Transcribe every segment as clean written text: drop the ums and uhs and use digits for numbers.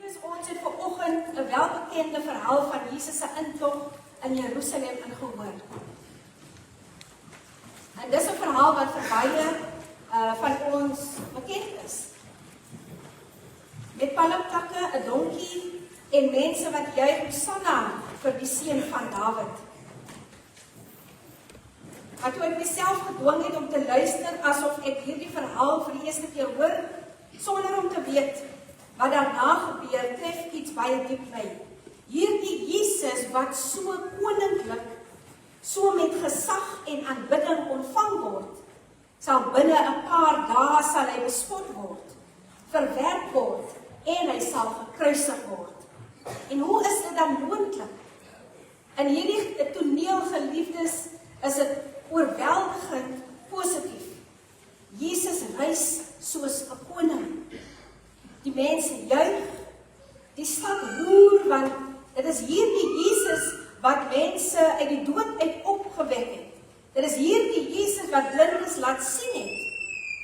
Geliefdes, ons het vanoggend 'n welbekende verhaal van Jesus se intog in Jerusalem ingehoor. En dis 'n verhaal wat vir baie van ons bekend is. Met palmtakke, 'n donkie en mense wat juig Hosanna vir die seun van Dawid. Maar toe ek myself gedwing het om te luister asof ek hierdie verhaal vir die eerste keer hoor, sonder om te weet wat daarna gebeur, tref iets baie diep my. Hierdie Jesus wat so koninklik, so met gesag en aanbidding ontvang word, sal binne 'n paar dae sal hy bespot word, verwerp word en hy sal gekruisig word. En hoe is dit dan moontlik? In hierdie toneel, geliefdes, is dit oorweldigend positief. Jesus reis soos 'n koning. Die mense juig, die stad roer, want dit is hierdie Jesus wat mense uit die dood uit opgewek het. Dit is hierdie Jesus wat blindes laat sien het.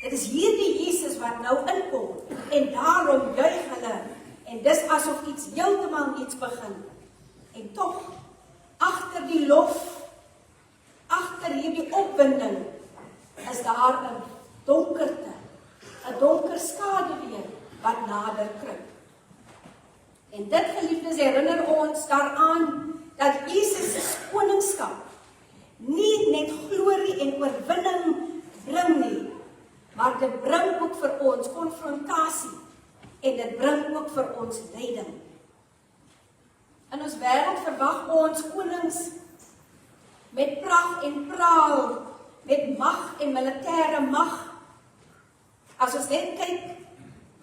Dit is hierdie Jesus wat nou inkom en daarom juig hulle. En dis asof iets heeltemal nuuts begin. En tog, agter die lof, agter hierdie opwinding, is daar 'n donkerte, 'n donker skaduwee wat nader kruip. En dit, geliefdes, herinner ons daaraan dat Jesus se koningskap nie net glorie en oorwinning bring nie, maar dit bring ook vir ons konfrontasie en dit bring ook vir ons lyding. In ons wêreld verwag ons konings met pragt en praal, met mag en militêre mag. As ons net kyk,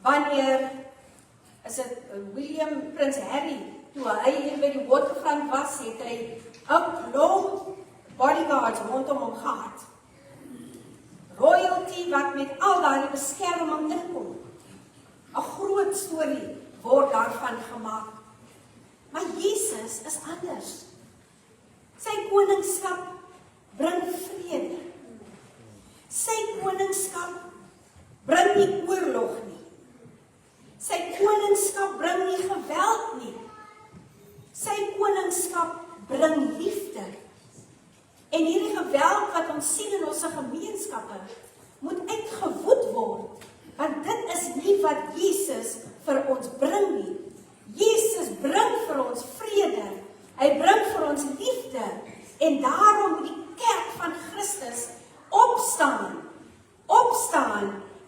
wanneer is dit William Prins Harry, toe hy hier by die waterfront was, het hy 'n klomp bodyguards rondom hom gehad. Royalty wat met al daardie beskerming inkom. 'n groot storie word daarvan gemaak. Maar Jesus is anders. Sy koningskap bring vrede. Sy koningskap bring nie oorlog nie. Sy koningskap bring nie geweld nie. Sy koningskap bring liefde. En hierdie geweld wat ons sien in ons gemeenskappe, moet uitgewoed word, want dit is nie wat Jesus vir ons bring nie. Jesus bring vir ons vrede, hy bring vir ons liefde, en daarom moet die kerk van Christus opstaan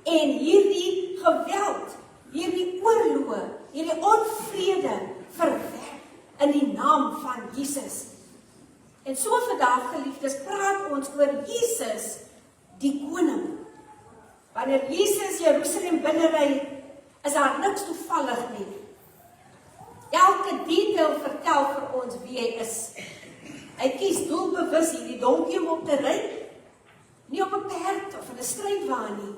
en hierdie geweld, hierdie oorloë, hierdie onvrede verwerp in die naam van Jesus. En so vandag, geliefdes, praat ons oor Jesus, die koning. Wanneer Jesus Jerusalem binnenry, is daar niks toevallig nie. Elke detail vertel vir ons wie hy is. Hy kies doelbewus hierdie donkie om op te ry, nie op 'n perd of 'n strydwaan nie,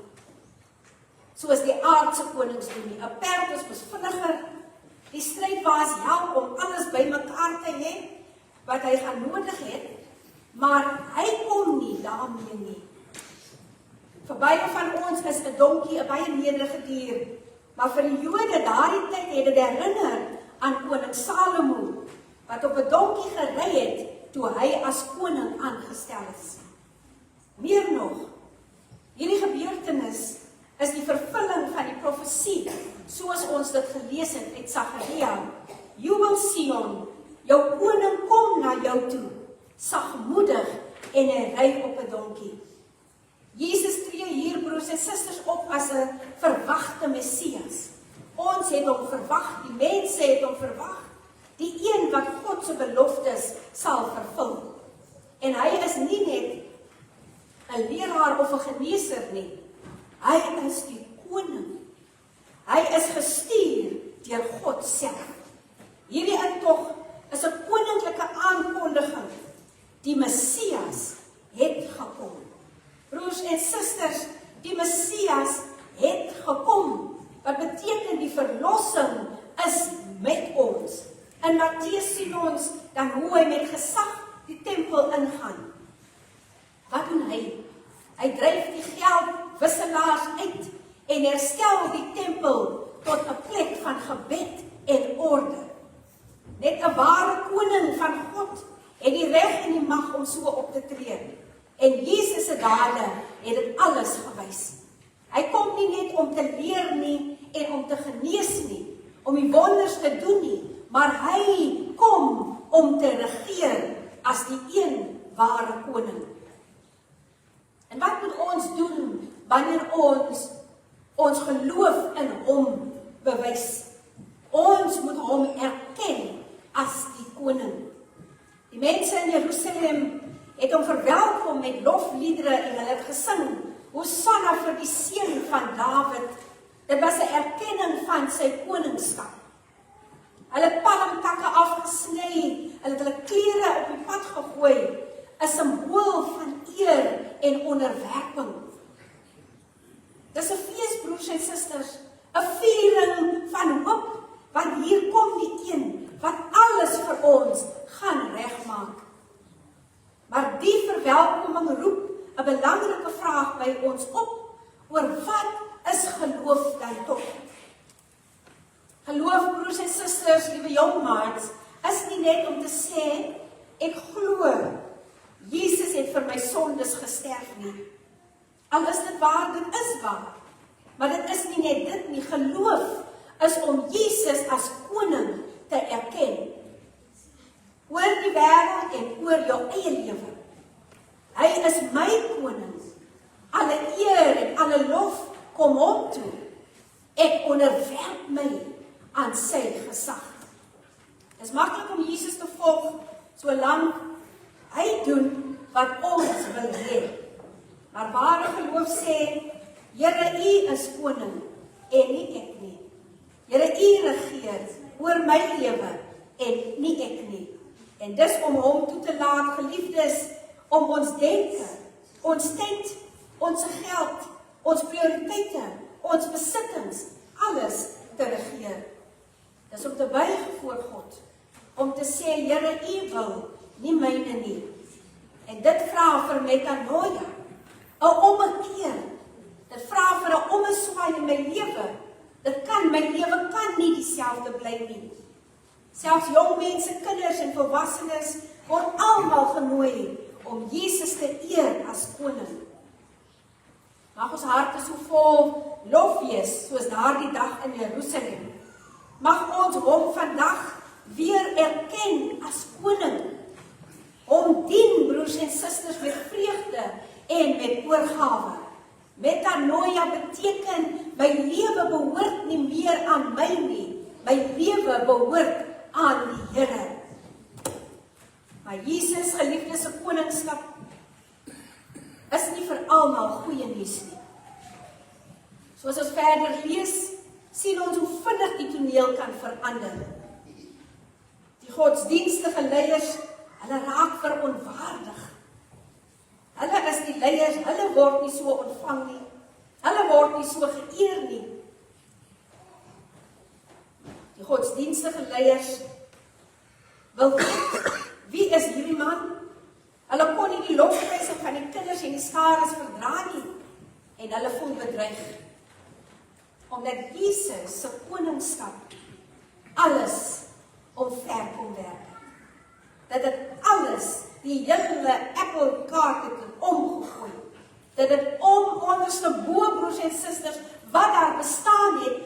soos die aardse konings doen nie. 'n Perd is mos vinniger, die strydwaans help om alles bymekaar te hê wat hy gaan nodig het, maar hy kom nie daarmee nie. Vir baie van ons is 'n donkie 'n baie nederige dier, maar vir die Jode daardie tyd het dit herinner aan koning Salomo, wat op 'n donkie gery het toe hy as koning aangestel is. Meer nog, hierdie gebeurtenis is die vervulling van die profesie, soos ons dit gelees het uit Sagaria. Jubel Sion, jou koning kom na jou toe, sagmoedig en hy ry op 'n donkie. Jesus tree hier, broers en susters, op as 'n verwagte Messias. Ons het hom verwag, die mense het hom verwag, die een wat God se beloftes sal vervul. En hy is nie net 'n leraar of 'n geneeser nie, hy is die koning. Hy is gestuur deur God self. Hierdie intog is 'n koninklike aankondiging. Die Messias het gekom. Broers en susters, die Messias het gekom. Wat beteken die verlossing is met ons. In Matteus sien ons dan hoe hy met gesag die tempel ingaan. Wat doen hy? Hy dryf die geldwisselaars uit en herstel die tempel tot 'n plek van gebed om so op te tree. En Jesus se dade het dit alles gewys. Hy kom nie net om te leer nie en om te genees nie, om die wonders te doen nie, maar hy kom om te regeer as die een ware koning. En wat moet ons doen wanneer ons geloof in hom bewys? Ons moet hom erken as die koning. Die mense in Jerusalem het hom verwelkom met lofliedere en hulle het gesing, Hosanna vir die seun van Dawid. Dit was 'n erkenning van sy koningskap. Hulle het palmtakke afgesny, hulle het hulle klere op die pad gegooi, 'n simbool van eer en onderwerping. Dis 'n fees, broers en susters, 'n viering van hoop, want hier kom die een wat alles vir ons gaan regmaak. Maar die verwelkoming roep 'n belangrike vraag by ons op, oor wat is geloof dan tog? Geloof, broers en susters, liewe jongmaats, is nie net om te sê, ek glo, Jesus het vir my sondes gesterf nie. Al is dit waar, dit is waar. Maar dit is nie net dit nie. Geloof is om Jesus as koning te erken. Oor die wêreld en oor jou eie lewe. Hy is my koning. Alle eer en alle lof kom hom toe. Ek onderwerp my aan sy gesag. Dit is maklik om Jesus te volg, solank hy doen wat ons wil hê. Maar ware geloof sê, Here, U is koning en nie ek nie. Here, U regeer oor my lewe en nie ek nie. En dis om hom toe te laat, geliefdes, om ons denke, ons tyd, ons geld, ons prioriteite, ons besittings, alles te regeer. Dis om te buig voor God, om te sê, Here, U wil, nie myne nie. En dit vra vir metanoia, 'n ommekeer. Dit vra vir 'n ommeswaai in my lewe. My lewe kan nie dieselfde bly nie. Selfs jong mense, kinders en volwassenes word almal genooi om Jesus te eer as koning. Mag ons harte so vol lof wees, soos daardie dag in Jerusalem. Mag ons hom vandag weer erken as koning. Hom dien, broers en susters, met vreugde en met oorgawe. Metanoia beteken, my lewe behoort nie meer aan my nie. My lewe behoort aan die Here. Maar Jesus, geliefdes, se koningskap is nie vir almal goeie nuus nie. Soos ons verder lees, sien ons hoe vinnig die toneel kan verander. Die godsdienstige leiers, hulle raak verontwaardig. Hulle is die leiers, hulle word nie so ontvang nie. Hulle word nie so geëer nie. Die godsdienstige leiers wil weet, wie is hierdie man? Hulle kon nie die lofprysing van die kinders en die skares verdra nie. En hulle voel bedreig. Omdat Jesus se koningskap alles omver kom werk. Dat dit alles, die hele apple cart het omgegooi. Dat dit onderste bo, broers en susters, wat daar bestaan het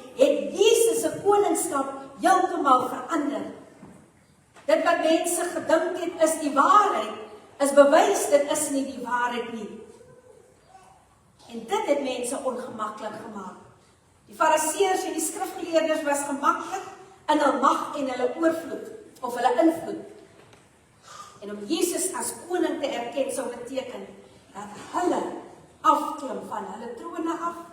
Jesus se koningskap heeltemal verander. Dit wat mense gedink het is die waarheid, is bewys dit is nie die waarheid nie. En dit het mense ongemaklik gemaak. Die fariseërs en die skrifgeleerdes was gemaklik in hul mag en hulle oorvloed, of hulle invloed. En om Jesus as koning te erken sou beteken dat hulle afklim van hulle trone af.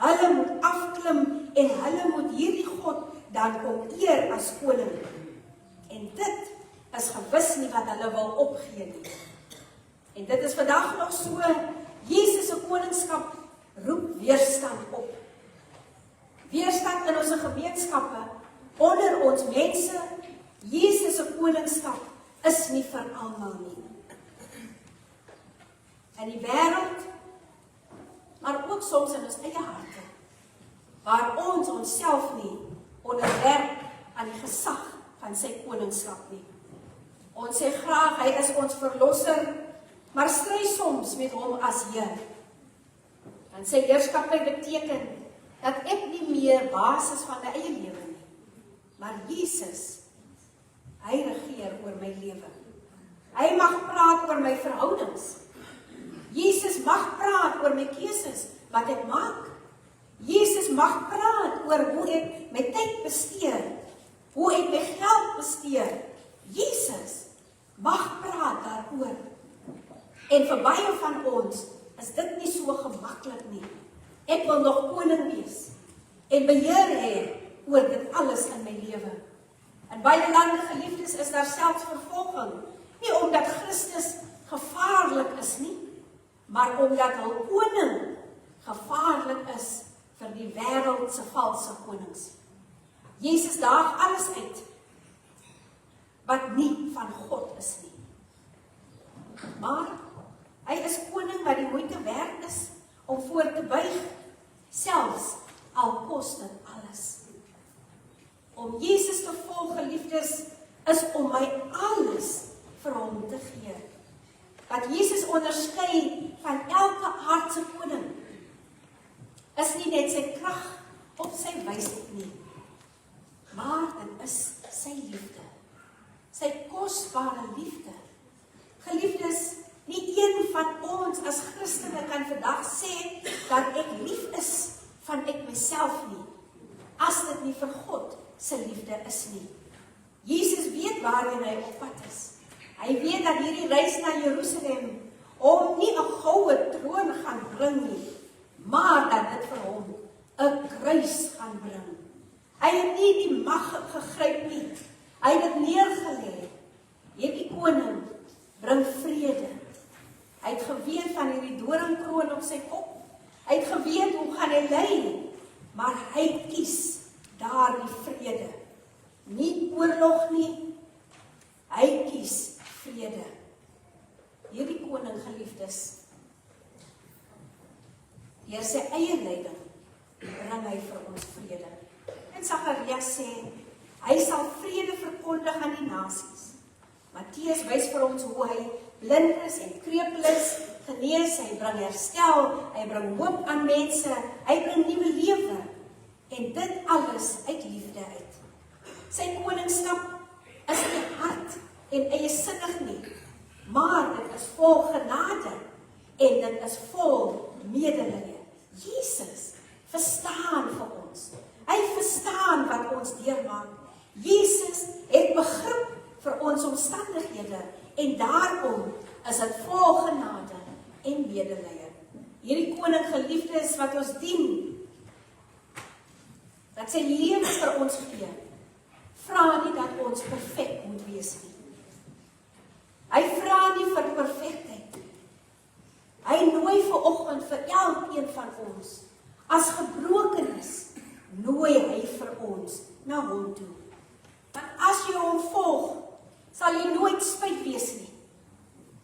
Hulle moet afklim en hulle moet hierdie God dan kom eer as koning. En dit is gewis nie wat hulle wil opgee nie. En dit is vandag nog so, Jesus se koningskap roep weerstand op. Weerstand in ons gemeenskappe, onder ons mense, Jesus se koningskap is nie vir almal nie. In die wêreld, maar ook soms in ons eie harte, waar ons onsself nie onderwerp aan die gesag van sy koningskap nie. Ons sê graag, hy is ons verlosser, maar stry soms met hom as Heer. En sy heerskappy beteken dat ek nie meer baas is van my eie lewe nie, maar Jesus, hy regeer oor my lewe. Hy mag praat oor my verhoudings. Jesus mag praat oor my keuses wat ek maak. Jesus mag praat oor hoe ek my tyd bestee, hoe ek my geld bestee. Jesus mag praat daaroor. En vir baie van ons is dit nie so gemaklik nie. Ek wil nog koning wees en beheer hê oor dit alles in my lewe. In baie lande, geliefdes, is daar selfs vervolging, nie omdat Christus gevaarlik is nie, maar omdat hul koning gevaarlik is vir die wêreld se valse konings. Jesus daag alles uit wat nie van God is nie. Maar hy is koning wat die moeite werd is om voor te buig, selfs al kos dit alles. Om Jesus te volg, geliefdes, is om my alles vir hom te gee. Wat Jesus onderskei van elke aardse koning, is nie net sy krag of sy wysheid nie, maar dit is sy liefde, sy kosbare liefde. Geliefdes, nie een van ons as Christene kan vandag sê dat ek lief is van ek myself nie, as dit nie vir God se liefde is nie. Jesus weet waarheen hy op pad is. Hy weet dat hierdie reis na Jerusalem hom nie 'n goue troon gaan bring nie, maar dat dit vir hom 'n kruis gaan bring. Hy het nie die mag gegryp nie. Hy het dit neergelê. Hierdie koning bring vrede. Hy het geweet van hierdie doringkroon op sy kop. Hy het geweet hoe gaan hy lei, maar hy kies daardie vrede. Nie oorlog nie, hy kies vrede. Hierdie koning, geliefdes, deur sy eie lyding bring hy vir ons vrede. En Sagarius sê, hy sal vrede verkondig aan die nasies. Matteus wys vir ons hoe hy blind is en krepeel is, genees, hy bring herstel, hy bring hoop aan mense, hy bring nuwe lewe, en dit alles uit liefde uit. Sy koningskap is nie hard en eiesinnig nie, maar dit is vol genade en dit is vol medelee. Jesus verstaan vir ons. Hy verstaan wat ons deurmaak. Jesus het begrip vir ons omstandighede en daarom is dit vol genade en medelee. Hierdie koning, geliefdes, wat ons dien, dat sy lewe vir ons gee, vra nie dat ons perfek moet wees nie. Hy vra nie vir perfektheid. Hy nooi vanoggend vir elkeen van ons, as gebrokenis, nooi hy vir ons na hom toe. Want as jy hom volg, sal jy nooit spyt wees nie,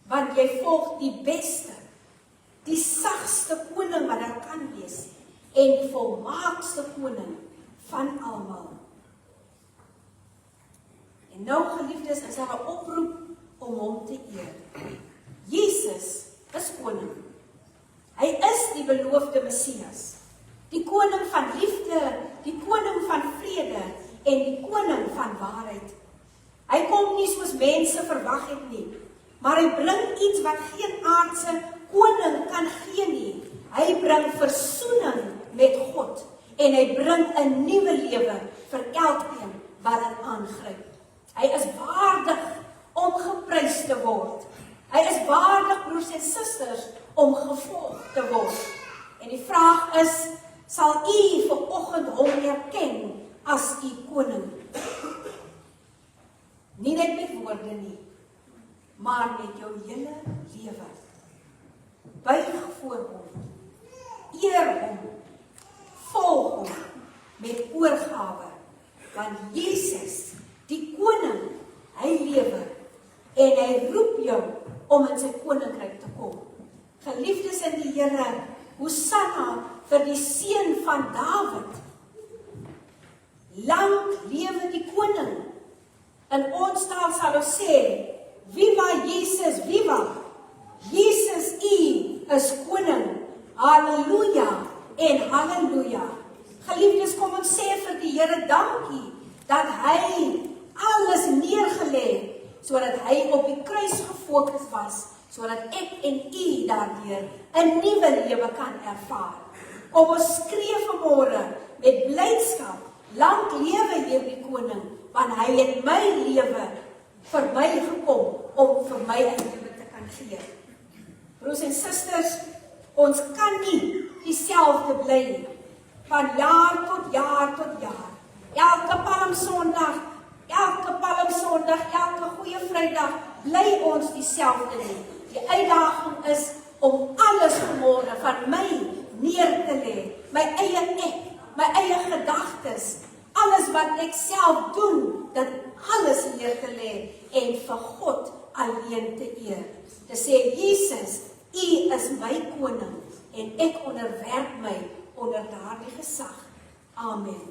want jy volg die beste, die sagste koning wat daar kan wees, en die volmaakste koning van almal. En nou, geliefdes, is daar 'n oproep om hom te eer. Jesus is koning. Hy is die beloofde Messias, die koning van liefde, die koning van vrede en die koning van waarheid. Hy kom nie soos mense verwag het nie, maar hy bring iets wat geen aardse koning kan gee nie. Hy bring versoening met God en hy bring 'n nuwe lewe vir elkeen wat dit aangryp. Hy is waardig om geprys te word. Hy is waardig, broers en susters, om gevolg te word. En die vraag is, sal u vanoggend hom erken as u koning? Nie net met woorde nie, maar met jou hele lewe. Buig voor hom, eer hom, volg hom met oorgawe, want Jesus, die koning, hy lewe en hy roep jou om in sy koninkryk te kom. Geliefdes in die Here, Hosanna vir die seun van Dawid. Lang lewe die koning. In ons taal sal ons sê, Viva Jesus, viva! Jesus, U is koning. Halleluja en halleluja. Geliefdes, kom ons sê vir die Here dankie, dat hy alles neergelê het, sodat hy op die kruis gefokus was, sodat ek en U daardeur 'n nuwe lewe kan ervaar. Kom ons skree vanmôre met blydskap, lank lewe hierdie koning, want hy het my lewe vir my gekom, om vir my 'n lewe te kan gee. Broers en susters, ons kan nie dieselfde bly nie, van jaar tot jaar tot jaar. Elke Palmsondag, elke Goeie Vrydag, bly ons dieselfde nie. Die uitdaging is om alles vanmôre van my neer te lê, my eie ek, my eie gedagtes, alles wat ek self doen, dit alles neer te lê en vir God alleen te eer. Te sê, Jesus, U is my koning en ek onderwerp my onder daardie gesag. Amen.